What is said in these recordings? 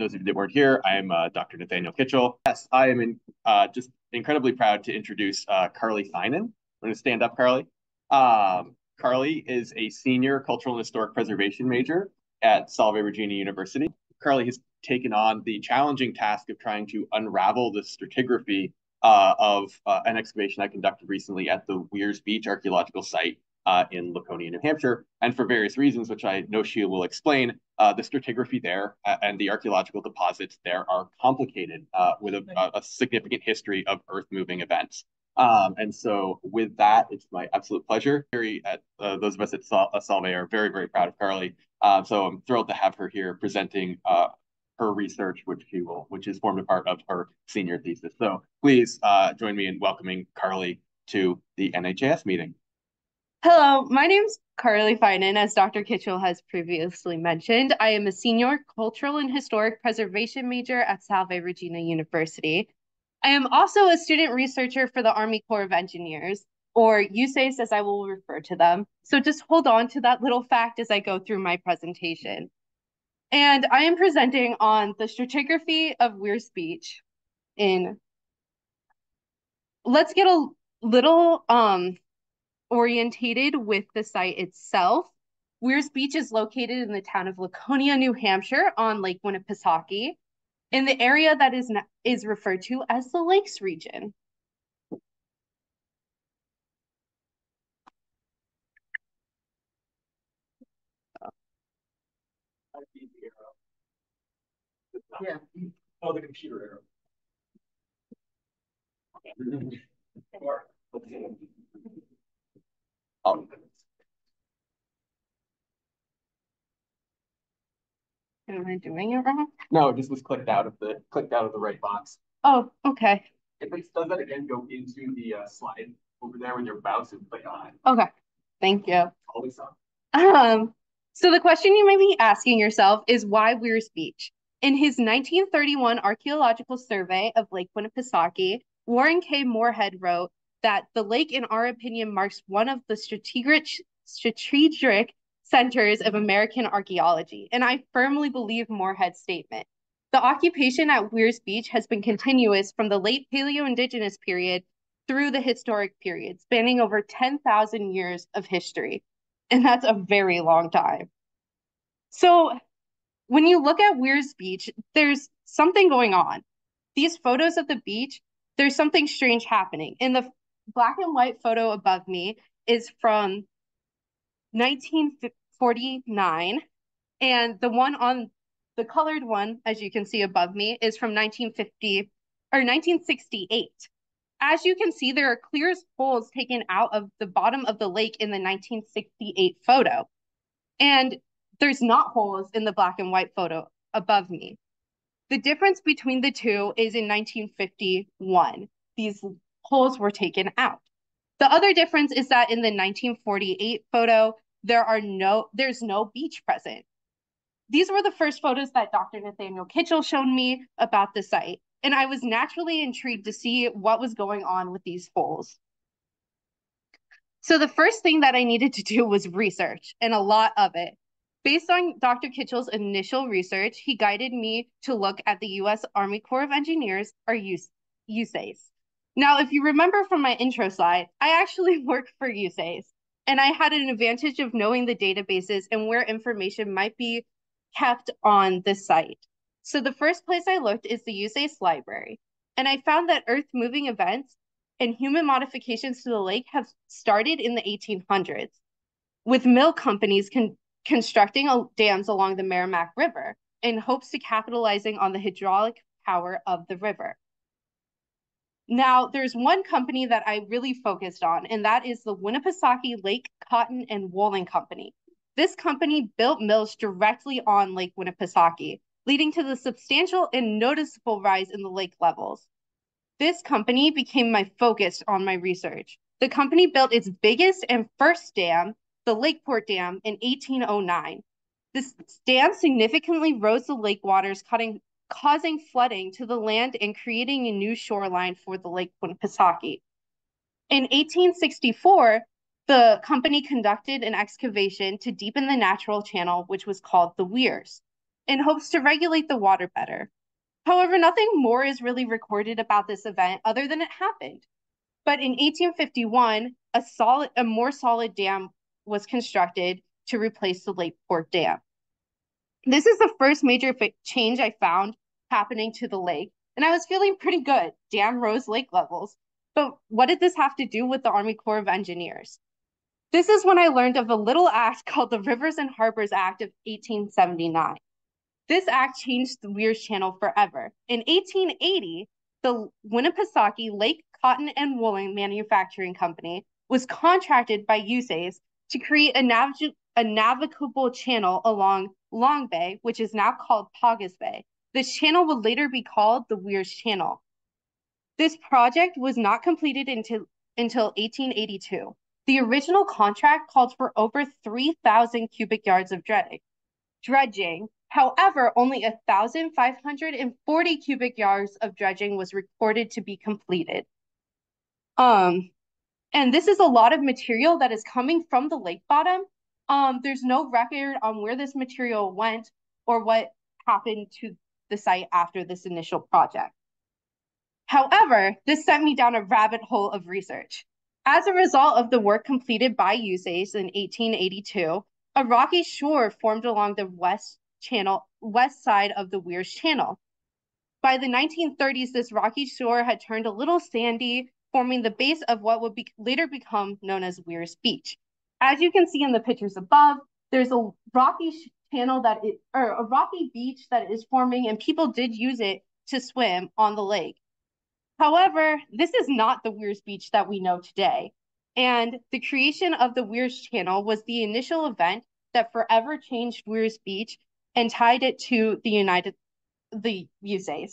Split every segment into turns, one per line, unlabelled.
those of you that weren't here, I am Dr. Nathaniel Kitchel. Yes, I am just incredibly proud to introduce Karlee Feinen. I'm going to stand up, Karlee. Karlee is a senior cultural and historic preservation major at Salve Regina University. Karlee has taken on the challenging task of trying to unravel the stratigraphy of an excavation I conducted recently at the Weirs Beach archaeological site in Laconia, New Hampshire. And for various reasons, which I know she will explain, the stratigraphy there and the archaeological deposits there are complicated with a significant history of earth-moving events. And so with that, it's my absolute pleasure. Those of us at Salve are very, very proud of Karlee. So I'm thrilled to have her here presenting her research, which is formed a part of her senior thesis. So please join me in welcoming Karlee to the NHAS meeting.
Hello, my name's Karlee Feinen, as Dr. Kitchel has previously mentioned. I am a senior cultural and historic preservation major at Salve Regina University. I am also a student researcher for the Army Corps of Engineers, or USACE as I will refer to them. So just hold on to that little fact as I go through my presentation. And I am presenting on the stratigraphy of Weirs Beach let's get a little orientated with the site itself. Weirs Beach is located in the town of Laconia, New Hampshire on Lake Winnipesaukee, in the area that is referred to as the Lakes region.
Yeah. Oh, the computer arrow.
Am I doing it wrong?
No, it just was clicked out of the right box.
Oh, okay.
If it does that again, go into the slide over there when you're mouse and click on it.
Okay, thank you.
Always on.
So the question you might be asking yourself is why Weirs Beach? In his 1931 archaeological survey of Lake Winnipesaukee, Warren K. Moorhead wrote that the lake, in our opinion, marks one of the strategic centers of American archaeology, and I firmly believe Moorhead's statement. The occupation at Weirs Beach has been continuous from the late Paleo-Indigenous period through the historic period, spanning over 10,000 years of history. And that's a very long time. So when you look at Weirs Beach, there's something going on. These photos of the beach, there's something strange happening. In the black and white photo above me is from 1949, and the one on the colored one, as you can see above me, is from 1950 or 1968. As you can see, there are clear holes taken out of the bottom of the lake in the 1968 photo. And there's not holes in the black and white photo above me. The difference between the two is in 1951. These holes were taken out. The other difference is that in the 1948 photo, there's no beach present. These were the first photos that Dr. Nathaniel Kitchel showed me about the site, and I was naturally intrigued to see what was going on with these holes. So the first thing that I needed to do was research, and a lot of it. Based on Dr. Kitchel's initial research, he guided me to look at the U.S. Army Corps of Engineers, or USACE. Now, if you remember from my intro slide, I actually worked for USACE, and I had an advantage of knowing the databases and where information might be kept on the site. So the first place I looked is the USACE library, and I found that earth-moving events and human modifications to the lake have started in the 1800s, with mill companies constructing dams along the Merrimack River in hopes to capitalizing on the hydraulic power of the river. Now, there's one company that I really focused on, and that is the Winnipesaukee Lake Cotton and Woolen Company. This company built mills directly on Lake Winnipesaukee, leading to the substantial and noticeable rise in the lake levels. This company became my focus on my research. The company built its biggest and first dam, the Lakeport Dam, in 1809. This dam significantly rose the lake waters, causing flooding to the land and creating a new shoreline for the Lake Winnipesaukee. In 1864, the company conducted an excavation to deepen the natural channel, which was called the Weirs. in hopes to regulate the water better. However, nothing more is really recorded about this event other than it happened. But in 1851, a more solid dam was constructed to replace the Lakeport Dam. This is the first major change I found happening to the lake, and I was feeling pretty good. Dam rose lake levels. But what did this have to do with the Army Corps of Engineers? This is when I learned of a little act called the Rivers and Harbors Act of 1879. This act changed the Weirs Channel forever. In 1880, the Winnipesaukee Lake Cotton and Woolen Manufacturing Company was contracted by USAID to create a navigable channel along Long Bay, which is now called Paugus Bay. This channel would later be called the Weirs Channel. This project was not completed until 1882. The original contract called for over 3,000 cubic yards of dredging. However, only 1,540 cubic yards of dredging was recorded to be completed. And this is a lot of material that is coming from the lake bottom. There's no record on where this material went or what happened to the site after this initial project. However, this sent me down a rabbit hole of research. As a result of the work completed by USAID in 1882, a rocky shore formed along the west side of the Weirs Channel. By the 1930s, this rocky shore had turned a little sandy, forming the base of what would later become known as Weirs Beach. As you can see in the pictures above, there's a rocky a rocky beach that is forming, and people did use it to swim on the lake. However, this is not the Weirs Beach that we know today. And the creation of the Weirs Channel was the initial event that forever changed Weirs Beach and tied it to the USAID.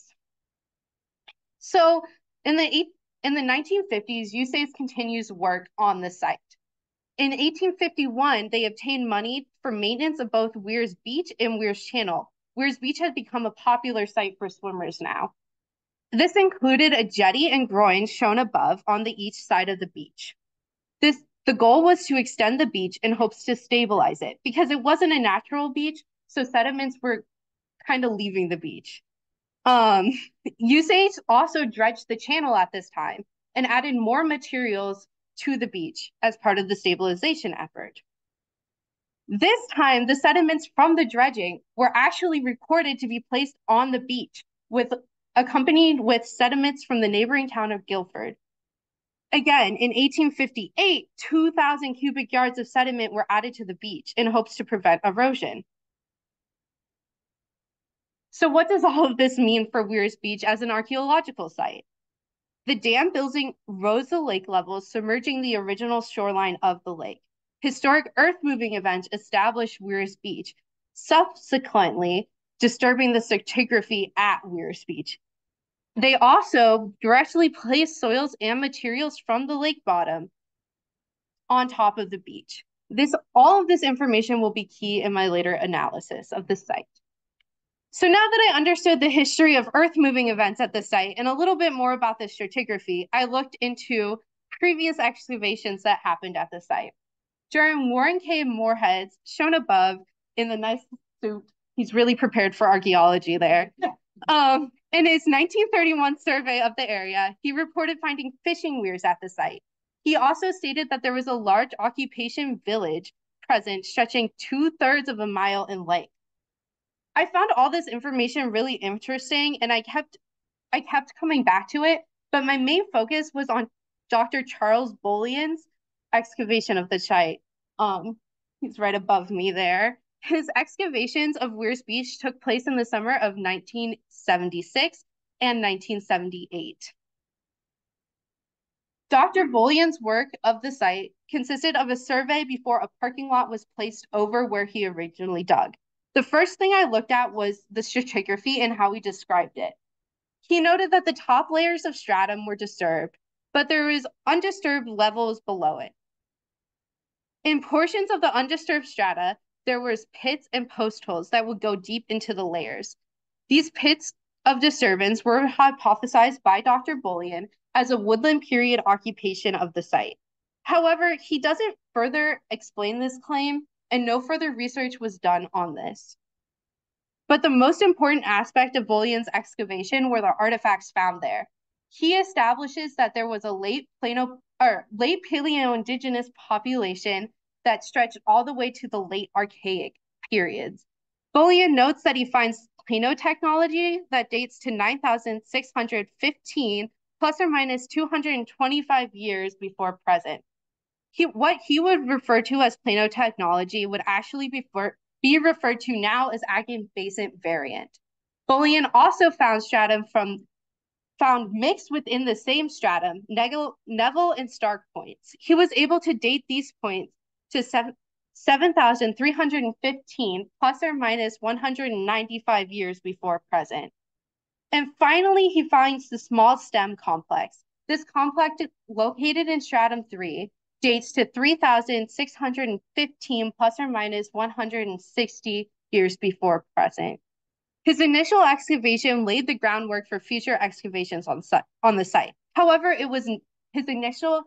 So in the 1950s, USAID continues work on the site. In 1851, they obtained money for maintenance of both Weirs Beach and Weirs Channel. Weirs Beach has become a popular site for swimmers now. This included a jetty and groin shown above on each side of the beach. The goal was to extend the beach in hopes to stabilize it because it wasn't a natural beach, so sediments were kind of leaving the beach. USAID also dredged the channel at this time and added more materials to the beach as part of the stabilization effort. This time, the sediments from the dredging were actually recorded to be placed on the beach, accompanied with sediments from the neighboring town of Guilford. Again, in 1858, 2,000 cubic yards of sediment were added to the beach in hopes to prevent erosion. So what does all of this mean for Weirs Beach as an archaeological site? The dam building rose the lake levels, submerging the original shoreline of the lake. Historic earth-moving events established Weirs Beach, subsequently disturbing the stratigraphy at Weirs Beach. They also directly placed soils and materials from the lake bottom on top of the beach. All of this information will be key in my later analysis of the site. So now that I understood the history of earth-moving events at the site and a little bit more about the stratigraphy, I looked into previous excavations that happened at the site. During Warren K. Moorhead's, shown above in the nice suit, he's really prepared for archaeology there. In his 1931 survey of the area, he reported finding fishing weirs at the site. He also stated that there was a large occupation village present stretching 2/3 of a mile in length. I found all this information really interesting, and I kept coming back to it, but my main focus was on Dr. Charles Bollion's excavation of the site. He's right above me there. His excavations of Weirs Beach took place in the summer of 1976 and 1978. Dr. Bollion's work of the site consisted of a survey before a parking lot was placed over where he originally dug. The first thing I looked at was the stratigraphy and how he described it. He noted that the top layers of stratum were disturbed, but there was undisturbed levels below it. In portions of the undisturbed strata, there was pits and post holes that would go deep into the layers. These pits of disturbance were hypothesized by Dr. Bollion as a woodland period occupation of the site. However, he doesn't further explain this claim, and no further research was done on this. But the most important aspect of Bullien's excavation were the artifacts found there. He establishes that there was a late Paleo-Indigenous population that stretched all the way to the late Archaic periods. Bullien notes that he finds Plano technology that dates to 9,615 plus or minus 225 years before present. What he would refer to as Plano technology would actually be referred to now as Agate Basement variant. Bullien also found stratum found mixed within the same stratum, Neville and Stark points. He was able to date these points to 7,315 plus or minus 195 years before present. And finally, he finds the small stem complex. This complex, located in stratum 3, dates to 3,615 plus or minus 160 years before present. His initial excavation laid the groundwork for future excavations on the site. However, his initial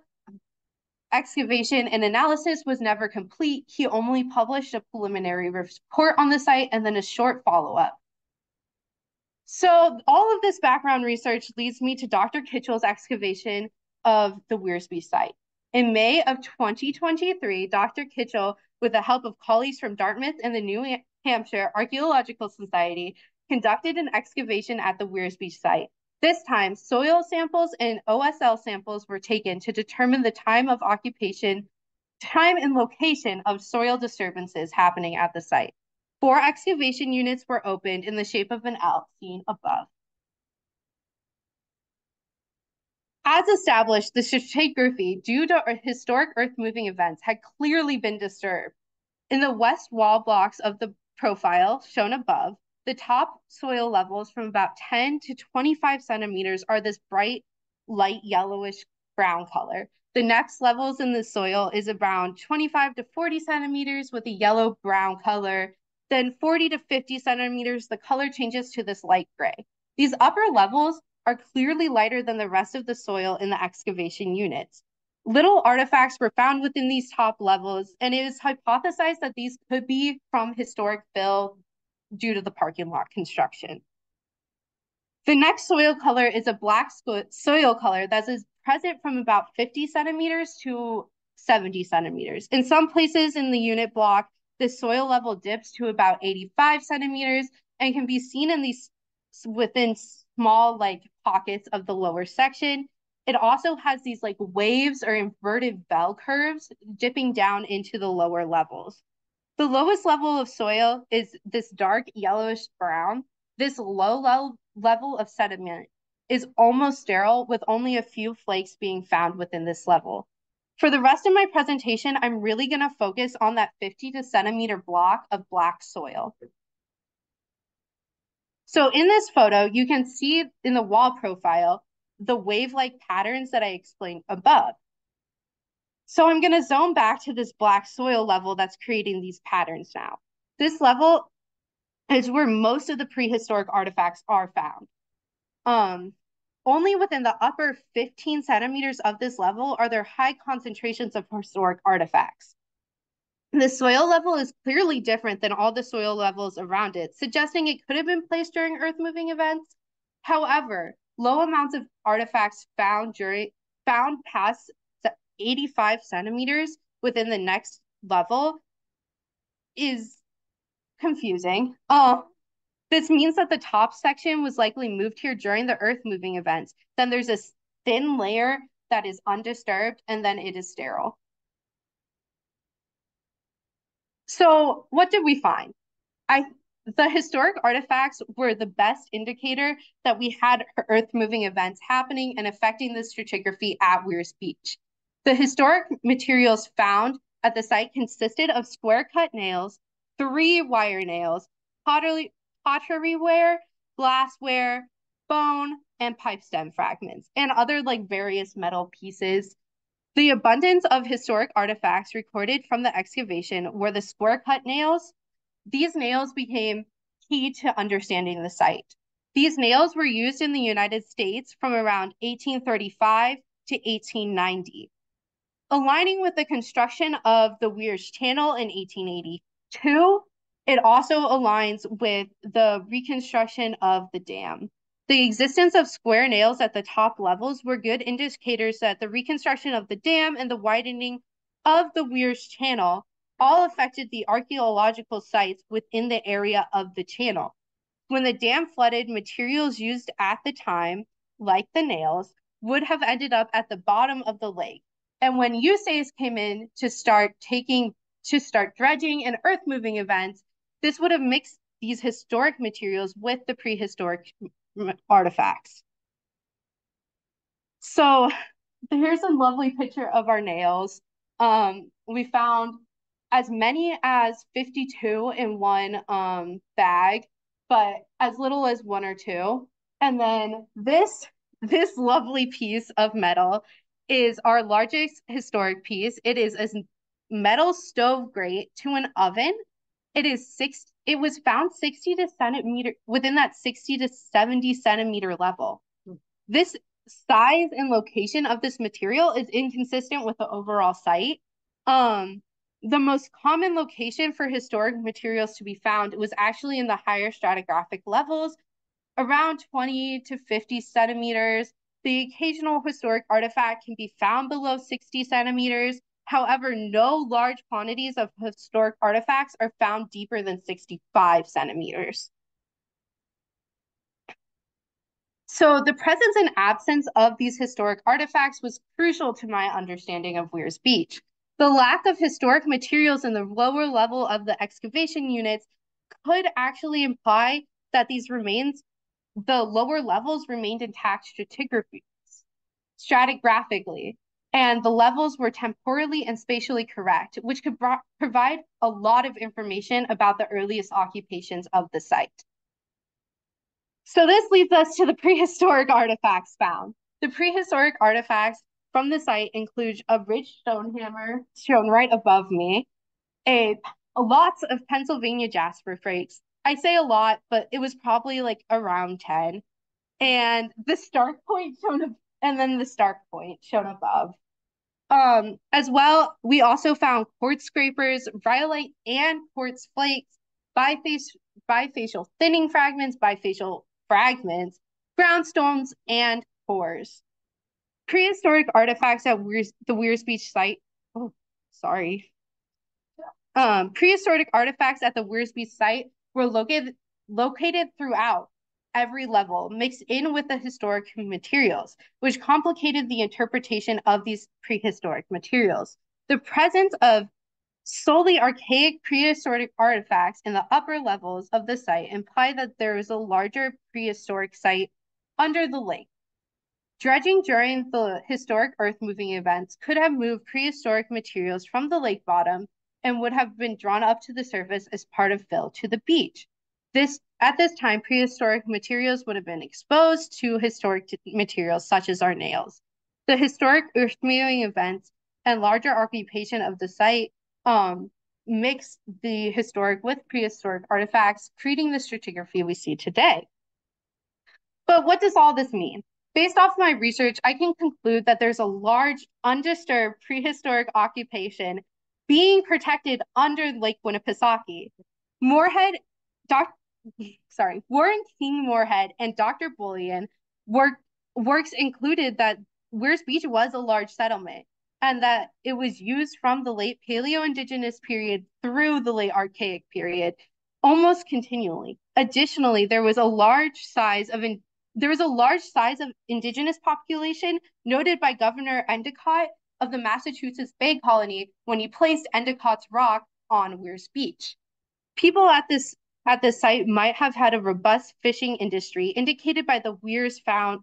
excavation and analysis was never complete. He only published a preliminary report on the site and then a short follow-up. So all of this background research leads me to Dr. Kitchel's excavation of the Weirs Beach site. In May of 2023, Dr. Kitchel, with the help of colleagues from Dartmouth and the New Hampshire Archaeological Society, conducted an excavation at the Weirs Beach site. This time, soil samples and OSL samples were taken to determine the time of occupation, time and location of soil disturbances happening at the site. 4 excavation units were opened in the shape of an L, seen above. As established, the stratigraphy, due to historic earth-moving events, had clearly been disturbed. In the west wall blocks of the profile shown above, the top soil levels from about 10 to 25 centimeters are this bright, light yellowish brown color. The next levels in the soil is around 25 to 40 centimeters with a yellow-brown color. Then 40 to 50 centimeters, the color changes to this light gray. These upper levels are clearly lighter than the rest of the soil in the excavation units. Little artifacts were found within these top levels, and it is hypothesized that these could be from historic fill due to the parking lot construction. The next soil color is a black soil color that is present from about 50 centimeters to 70 centimeters. In some places in the unit block, the soil level dips to about 85 centimeters and can be seen in these within small pockets of the lower section. It also has these waves or inverted bell curves dipping down into the lower levels. The lowest level of soil is this dark yellowish brown. This low level of sediment is almost sterile with only a few flakes being found within this level. For the rest of my presentation, I'm really going to focus on that 50 to centimeter block of black soil. So in this photo, you can see in the wall profile the wave-like patterns that I explained above. So I'm going to zone back to this black soil level that's creating these patterns now. This level is where most of the prehistoric artifacts are found. Only within the upper 15 centimeters of this level are there high concentrations of historic artifacts. The soil level is clearly different than all the soil levels around it, suggesting it could have been placed during earth-moving events. However, low amounts of artifacts found past 85 centimeters within the next level is confusing. This means that the top section was likely moved here during the earth-moving events. Then there's a thin layer that is undisturbed, and then it is sterile. So what did we find? The historic artifacts were the best indicator that we had earth-moving events happening and affecting the stratigraphy at Weirs Beach. The historic materials found at the site consisted of square-cut nails, 3 wire nails, potteryware, glassware, bone, and pipe stem fragments, and other various metal pieces. The abundance of historic artifacts recorded from the excavation were the square-cut nails. These nails became key to understanding the site. These nails were used in the United States from around 1835 to 1890. Aligning with the construction of the Weirs Channel in 1882, It also aligns with the reconstruction of the dam. The existence of square nails at the top levels were good indicators that the reconstruction of the dam and the widening of the Weirs Channel all affected the archaeological sites within the area of the channel. When the dam flooded, materials used at the time, like the nails, would have ended up at the bottom of the lake. And when USAs came in to start dredging and earth moving events, this would have mixed these historic materials with the prehistoric artifacts. So here's a lovely picture of our nails. We found as many as 52 in one bag, but as little as 1 or 2. And then this lovely piece of metal is our largest historic piece. It is a metal stove grate to an oven. It was found 60 to centimeter within that 60 to 70 centimeter level. This size and location of this material is inconsistent with the overall site. The most common location for historic materials to be found was actually in the higher stratigraphic levels, around 20 to 50 centimeters. The occasional historic artifact can be found below 60 centimeters. However, no large quantities of historic artifacts are found deeper than 65 centimeters. So the presence and absence of these historic artifacts was crucial to my understanding of Weirs Beach. The lack of historic materials in the lower level of the excavation units could actually imply that the lower levels remained intact stratigraphically, and the levels were temporally and spatially correct, which could provide a lot of information about the earliest occupations of the site. So this leads us to the prehistoric artifacts found. The prehistoric artifacts from the site include a ridged stone hammer shown right above me, lots of Pennsylvania jasper flakes. I say a lot, but it was probably like around 10. And the Stark point and then the Stark point shown above. As well, we also found quartz scrapers, rhyolite and quartz flakes, bifacial thinning fragments, bifacial fragments, groundstones, and cores. Prehistoric artifacts at the Weirs Beach site. Oh, sorry. Prehistoric artifacts at the Weirs Beach site were located throughout every level, mixed in with the historic materials, which complicated the interpretation of these prehistoric materials. The presence of solely archaic prehistoric artifacts in the upper levels of the site imply that there is a larger prehistoric site under the lake. Dredging during the historic earth-moving events could have moved prehistoric materials from the lake bottom and would have been drawn up to the surface as part of fill to the beach. At this time, prehistoric materials would have been exposed to historic materials such as our nails. The historic earth-moving events and larger occupation of the site mix the historic with prehistoric artifacts, creating the stratigraphy we see today. But what does all this mean? Based off my research, I can conclude that there's a large, undisturbed prehistoric occupation being protected under Lake Winnipesaukee. Warren King Moorhead and Dr. Bullion works included that Weirs Beach was a large settlement and that it was used from the late Paleo-Indigenous period through the late Archaic period, almost continually. Additionally, there was a large size of indigenous population noted by Governor Endicott of the Massachusetts Bay Colony when he placed Endicott's Rock on Weirs Beach. People at this site might have had a robust fishing industry indicated by the weirs found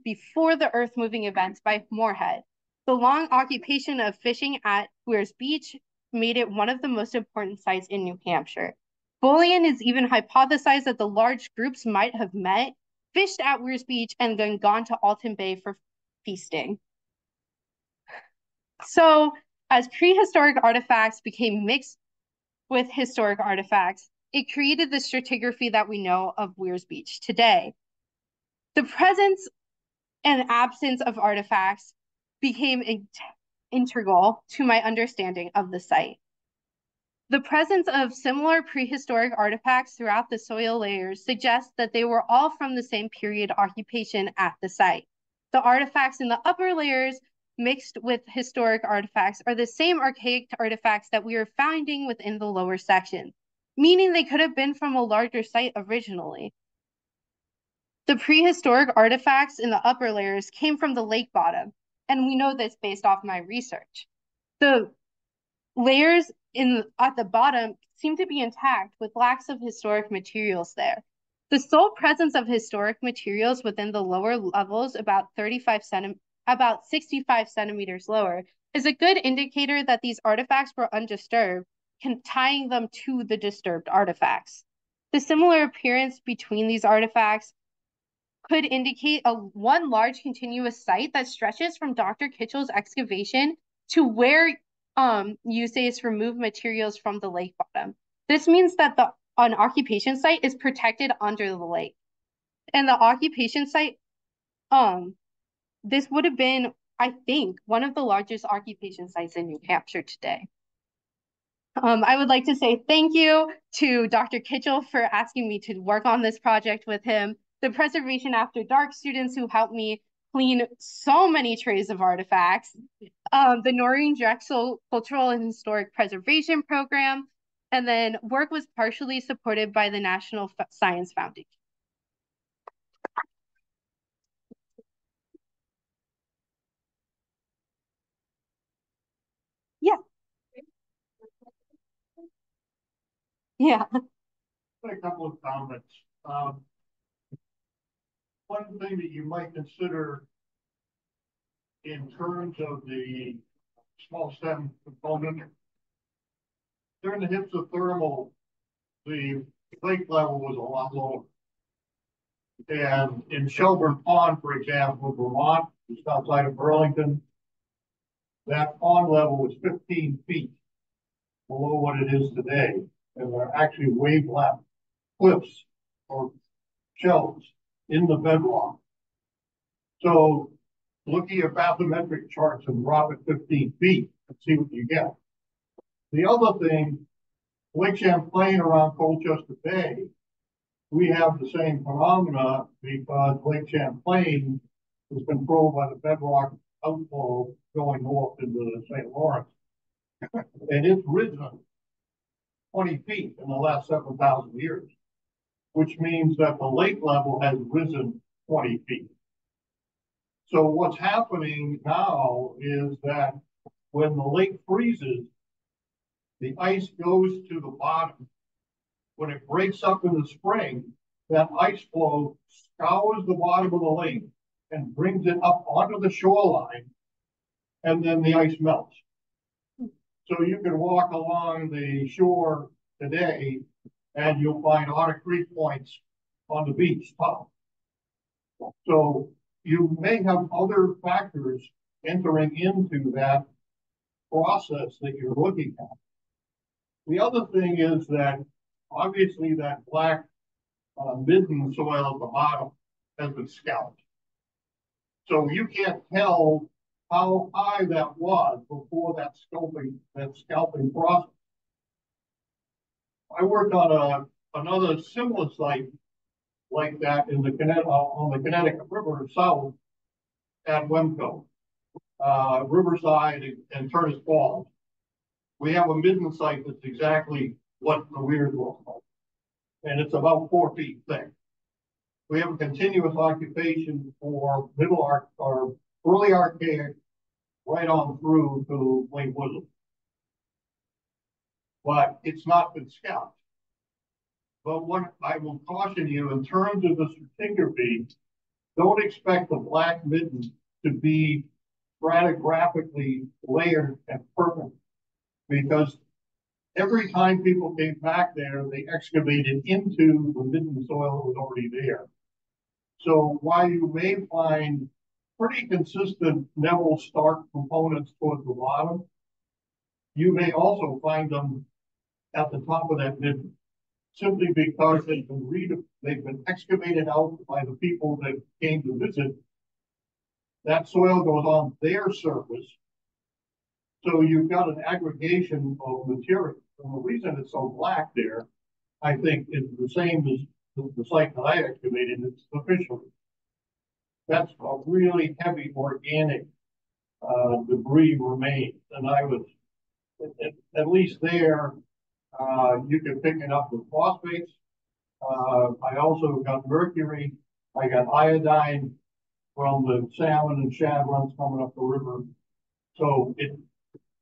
before the earth-moving events by Moorhead. The long occupation of fishing at Weirs Beach made it one of the most important sites in New Hampshire. Bullion is even hypothesized that the large groups might have met, fished at Weirs Beach, and then gone to Alton Bay for feasting. So, as prehistoric artifacts became mixed with historic artifacts, it created the stratigraphy that we know of Weirs Beach today. The presence and absence of artifacts became integral to my understanding of the site. The presence of similar prehistoric artifacts throughout the soil layers suggests that they were all from the same period occupation at the site. The artifacts in the upper layers mixed with historic artifacts are the same archaic artifacts that we are finding within the lower section, meaning they could have been from a larger site originally. The prehistoric artifacts in the upper layers came from the lake bottom, and we know this based off my research. The layers at the bottom seem to be intact with lacks of historic materials there. The sole presence of historic materials within the lower levels, about 65 centimeters lower, is a good indicator that these artifacts were undisturbed, tying them to the disturbed artifacts. The similar appearance between these artifacts could indicate one large continuous site that stretches from Dr. Kitchel's excavation to where USAID's removed materials from the lake bottom. This means that an occupation site is protected under the lake. And the occupation site, this would have been, I think, one of the largest occupation sites in New Hampshire today. I would like to say thank you to Dr. Kitchel for asking me to work on this project with him, the Preservation After Dark students who helped me clean so many trays of artifacts, the Noreen Drexel Cultural and Historic Preservation Program, and then work was partially supported by the National Science Foundation. Yeah. Yeah.
A couple of comments. One thing that you might consider in terms of the small stem component, during the hypsothermal, the lake level was a lot lower. And in Shelburne Pond, for example, Vermont, just outside of Burlington, that pond level was 15 feet below what it is today. And there are actually wave lap cliffs or shelves in the bedrock. So looking at bathymetric charts and drop it 15 feet and see what you get. The other thing, Lake Champlain around Colchester Bay, we have the same phenomena because Lake Champlain is controlled by the bedrock outflow going north into the St. Lawrence. And it's risen 20 feet in the last 7,000 years, which means that the lake level has risen 20 feet. So what's happening now is that when the lake freezes, the ice goes to the bottom. When it breaks up in the spring, that ice flow scours the bottom of the lake and brings it up onto the shoreline, and then the ice melts. So you can walk along the shore today and you'll find Otter Creek points on the beach top. So you may have other factors entering into that process that you're looking at. The other thing is that obviously that black midden soil at the bottom has been scalped. So you can't tell how high that was before that scalping process. I worked on another similar site like that in the on the Connecticut River south at Wemco, Riverside and Turners Falls. We have a midden site that's exactly what the Weirs looks like, and it's about 4 feet thick. We have a continuous occupation for or early archaic right on through to Lake Winnipesaukee. But it's not been scalped. But what I will caution you in terms of the stratigraphy, don't expect the black midden to be stratigraphically layered and perfect, because every time people came back there, they excavated into the midden soil that was already there. So while you may find pretty consistent Neville Stark components towards the bottom, you may also find them at the top of that midden, simply because they've been excavated out by the people that came to visit. That soil goes on their surface. So you've got an aggregation of material. And the reason it's so black there, I think, is the same as the site that I excavated. It's the fishery. That's a really heavy organic debris remains, and I was at least there. You can pick it up with phosphates. I also got mercury. I got iodine from the salmon and shad runs coming up the river. So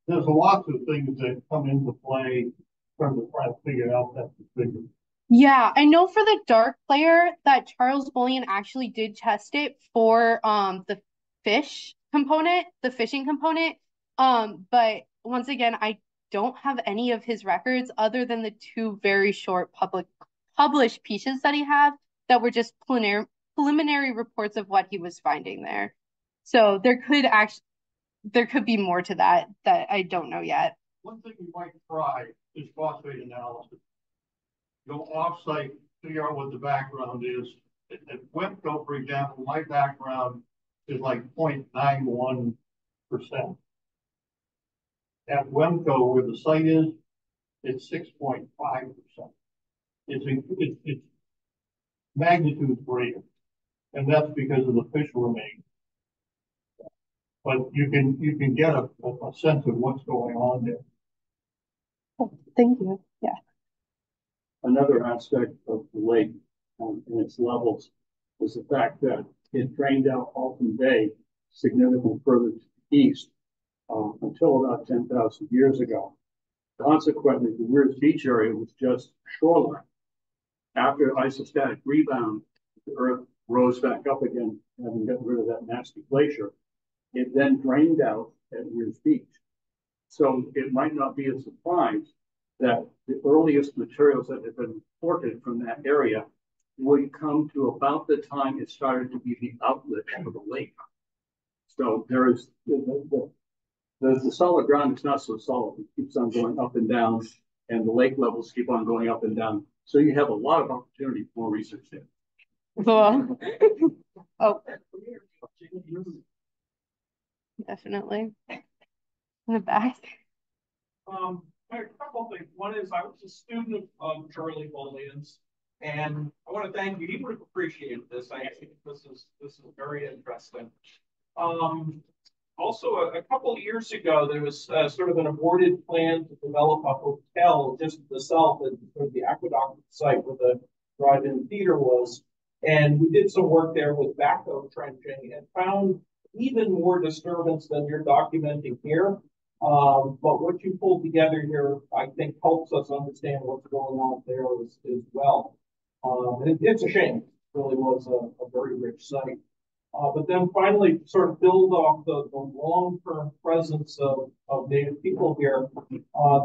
there's lots of things that come into play from the trying to figure out that figure.
Yeah, I know for the dark layer that Charles Bullion actually did test it for the fish component, the fishing component. But once again, I don't have any of his records other than the two very short published pieces that he had that were just preliminary reports of what he was finding there. So there could be more to that I don't know yet.
One thing you might try is phosphate analysis. Go off-site, figure out what the background is. At Wemco, for example, my background is like 0.91%. At Wemco, where the site is, it's 6.5%. It's magnitude greater, and that's because of the fish remains. But you can get a sense of what's going on there.
Oh, thank you. Yeah.
Another aspect of the lake and its levels was the fact that it drained out Halton Bay significantly further to the east until about 10,000 years ago. Consequently, the Weirs Beach area was just shoreline. After isostatic rebound, the earth rose back up again, having gotten rid of that nasty glacier. It then drained out at Weirs Beach. So it might not be a surprise that the earliest materials that have been reported from that area would come to about the time it started to be the outlet of the lake. So there is the solid ground is not so solid. It keeps on going up and down, and the lake levels keep on going up and down. So you have a lot of opportunity for more research there.
Cool. Oh, definitely. In the back.
A couple things. One is I was a student of Charlie Bullion's, and I want to thank you. He would have appreciated this. I think this is very interesting. Also, a couple of years ago, there was sort of an aborted plan to develop a hotel just to the south of sort of the aqueduct site where the drive-in theater was. And we did some work there with backhoe trenching and found even more disturbance than you're documenting here. But what you pulled together here, I think, helps us understand what's going on there as well. And it's a shame. It really was a very rich site. But then finally, to sort of build off the long-term presence of Native people here,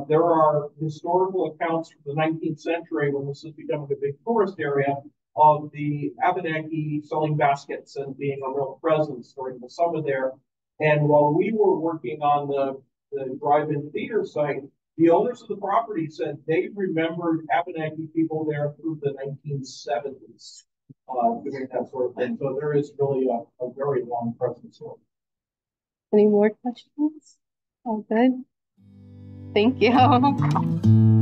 there are historical accounts from the 19th century when this is becoming a big tourist area of the Abenaki selling baskets and being a real presence during the summer there. And while we were working on the drive-in theater site, the owners of the property said they remembered Abenaki people there through the 1970s. Doing that sort of thing. So there is really a very long presence here.
Any more questions? All good. Thank you.